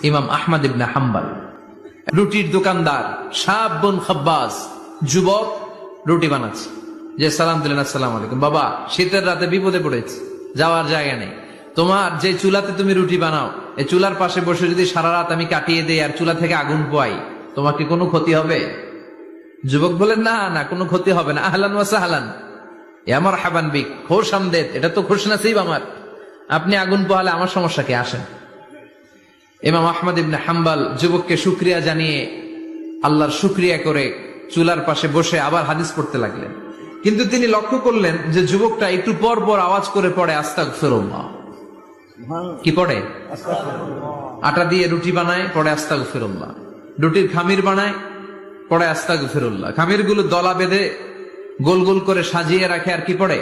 ইমাম আহমদ ইবনে হাম্বল, রুটির দোকানদার, শাবুন খাব্বাস, যুবক, রুটি বানাচ্ছে। যে সালাম দিলেন, আসসালামু আলাইকুম। বাবা, শীতের রাতে বিপদে পড়েছে, যাওয়ার জায়গা নেই। তোমার যে চুলাতে তুমি রুটি বানাও, এই চুলার পাশে বসে যদি সারা রাত আমি কাটিয়ে দেই আর চুলা থেকে আগুন পোয়াই, তোমার কি কোনো ক্ষতি হবে? যুবক বলেন, না না, কোনো ক্ষতি হবে না। আহলান ওয়া সাহলান, ইয়া মারহাবান বিক, খোশ আমদেদ, এটা তো খুশ নসিব আমার। আপনি আগুন পোহালে আমার সমস্যা কি? আসেন। ইমাম আহমদ ইবনে হাম্বল যুবককে শুকরিয়া জানিয়ে আল্লাহর শুকরিয়া করে চুলার পাশে বসে আবার হাদিস পড়তে লাগলেন। কিন্তু তিনি লক্ষ্য করলেন যে যুবকটা একটু পর পর আওয়াজ করে পড়ে আস্তাগফিরুল্লাহ। কি পড়ে? আটা দিয়ে রুটি বানায়, পড়ে আস্তাগফিরুল্লাহ। রুটির খামির বানায়, পড়ে আস্তাগফিরুল্লাহ। খামির গুলো দলা বেঁধে গোল গোল করে সাজিয়ে রাখে, আর কি পড়ে?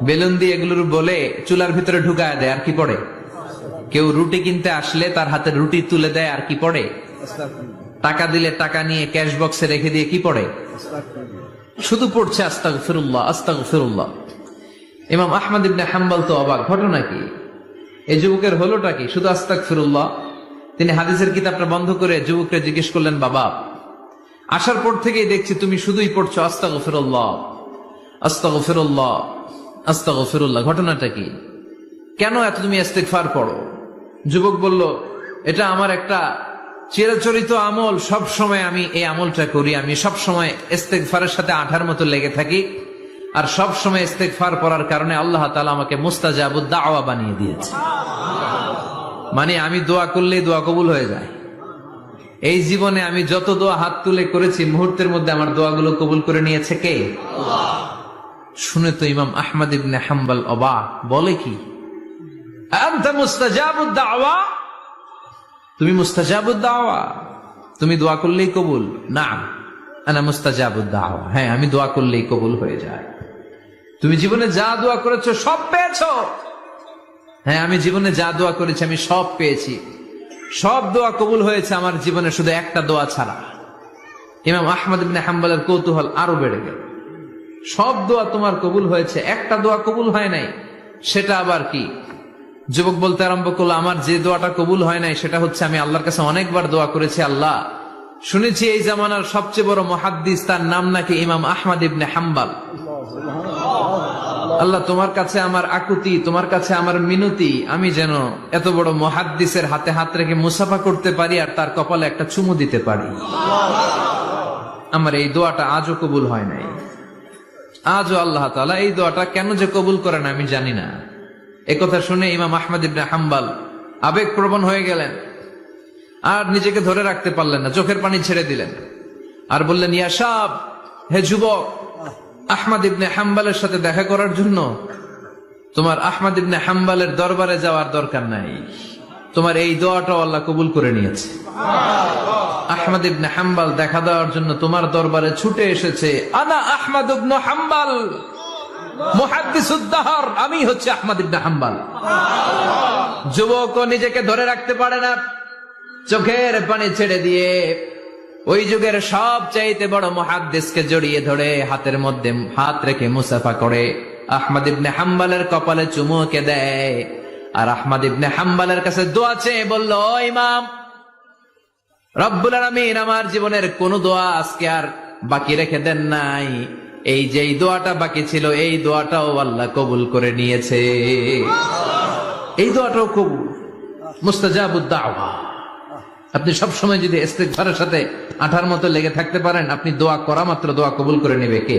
বেলুন দিয়ে এগুলোর বলে চুলার ভিতরে ঢুকায় দেয়, আর কি পড়ে? কেউ রুটি কিনতে আসলে তার হাতে রুটি তুলে দেয়, আর কি পড়ে? টাকা দিলে টাকা নিয়ে ক্যাশ বক্সে রেখে দিয়ে কি পড়ে? শুধু পড়ছে আস্তাগফিরুল্লাহ, আস্তাগফিরুল্লাহ। ইমাম আহমদ ইবনে হাম্বল তো অবাক, ঘটনা কি? এই যুবকের হলোটা কি? শুধু আস্তাগফিরুল্লাহ। তিনি হাদিসের কিতাবটা বন্ধ করে যুবককে জিজ্ঞেস করলেন, বাবা, আসার পর থেকেই দেখছি তুমি শুধুই পড়ছো আস্তাগফিরুল্লাহ, আস্তাগফিরুল্লাহ, আস্তাগফিরুল্লাহ। ঘটনাটা কি? কেন এত তুমি ইস্তিগফার পড়ো? যুবক বলল, এটা আমার একটা চিরাচরিত আমল, সব সময় আমি এই আমলটা করি। আমি সব সময় ইস্তিগফারের সাথে আঠার মতো লেগে থাকি, আর সব সময় ইস্তিগফার পড়ার কারণে আল্লাহ তাআলা আমাকে মুস্তাজাবুদ দাওয়া বানিয়ে দিয়েছে। মানে আমি দোয়া করলেই দোয়া কবুল হয়ে যায়। এই জীবনে আমি যত দোয়া হাত তুলে করেছি, মুহূর্তের মধ্যে আমার দোয়াগুলো কবুল করে নিয়েছে কে? আল্লাহ। শুনে তো ইমাম আহমদ ইবনে হাম্বল অবাক, বলে কি, আনতা মুস্তাজাবুদ দাওয়া? তুমি মুস্তাজাবুদ দাওয়া? তুমি দোয়া করলেই কবুল? না, আনা মুস্তাজাবুদ দাওয়া। হ্যাঁ, আমি দোয়া করলেই কবুল হয়ে যায়। তুমি জীবনে যা দোয়া করেছো সব পেয়েছো? হ্যাঁ, আমি জীবনে যা দোয়া করেছি আমি সব পেয়েছি, সব দোয়া কবুল হয়েছে আমার জীবনে, শুধু একটা দোয়া ছাড়া। ইমাম আহমদ ইবনে হাম্বলের কৌতূহল আরো বেড়ে গেল। সব দোয়া তোমার কবুল হয়েছে, একটা দোয়া কবুল হয় নাই, সেটা আবার কি? যুবক বলতে আরম্ভ করলো, আমার যে দোয়াটা কবুল হয় নাই সেটা হচ্ছে আমি আল্লাহর কাছে অনেকবার দোয়া করেছি, আল্লাহ, শুনেছি এই জামানার সবচেয়ে বড় মুহাদ্দিস, তার নাম নাকি ইমাম আহমদ ইবনে হাম্বল। আল্লাহ, তোমার কাছে আমার আকুতি, তোমার কাছে আমার মিনতি, আমি যেন এত বড় মুহাদ্দিসের হাতে হাত রেখে মুসাফা করতে পারি আর তার কপালে একটা চুমু দিতে পারি। আমার এই দোয়াটা আজও কবুল হয় নাই। আজও আল্লাহ তাআলা এই দোয়াটা কেন যে কবুল করেন আমি জানি না। একথা শুনে ইমাম আহমদ ইবনে হাম্বল আবেগপ্রবণ হয়ে গেলেন, আর নিজেকে ধরে রাখতে পারলেন না, চোখের পানি ছেড়ে দিলেন আর বললেন, ইয়া শাব, হে যুবক, আহমদ ইবনে হাম্বলের সাথে দেখা করার জন্য তোমার আহমদ ইবনে হাম্বলের দরবারে যাওয়ার দরকার নাই, তোমার এই দোয়াটাও আল্লাহ কবুল করে নিয়েছে। আহমদ ইবনে হাম্বল দেখা দেওয়ার জন্য তোমার দরবারে ছুটে এসেছে। আনা আহমদ ইবনে হাম্বল মুহাদ্দিসুদ দাহর, আমি হচ্ছে আহমদ ইবনে হাম্বল। যুবক নিজেকে ধরে রাখতে পারে না, চোখের পানি ছেড়ে দিয়ে ওই যুগের সবচাইতে বড় মুহাদ্দিসকে জড়িয়ে ধরে হাতের মধ্যে হাত রেখে মুসাফা করে আহমদ ইবনে হাম্বলের কপালে চুমুকে দেয়, আর আহমদ ইবনে হাম্বলের কাছে দোয়া চেয়ে বলল, ও ইমাম, রব্বুল আলামিন আমার জীবনের কোন দোয়া আজকে আর বাকি রেখে দেন নাই, এই যে দোয়াটা বাকি ছিল এই দোয়াটাও আল্লাহ কবুল করে নিয়েছে। এই দোয়াটাও কবুল, মুস্তাজাবুদ দাওয়া। আপনি সবসময় যদি ইস্তিগফারের সাথে আঠার মতো লেগে থাকতে পারেন, আপনি দোয়া করা মাত্র দোয়া কবুল করে নেবে কে?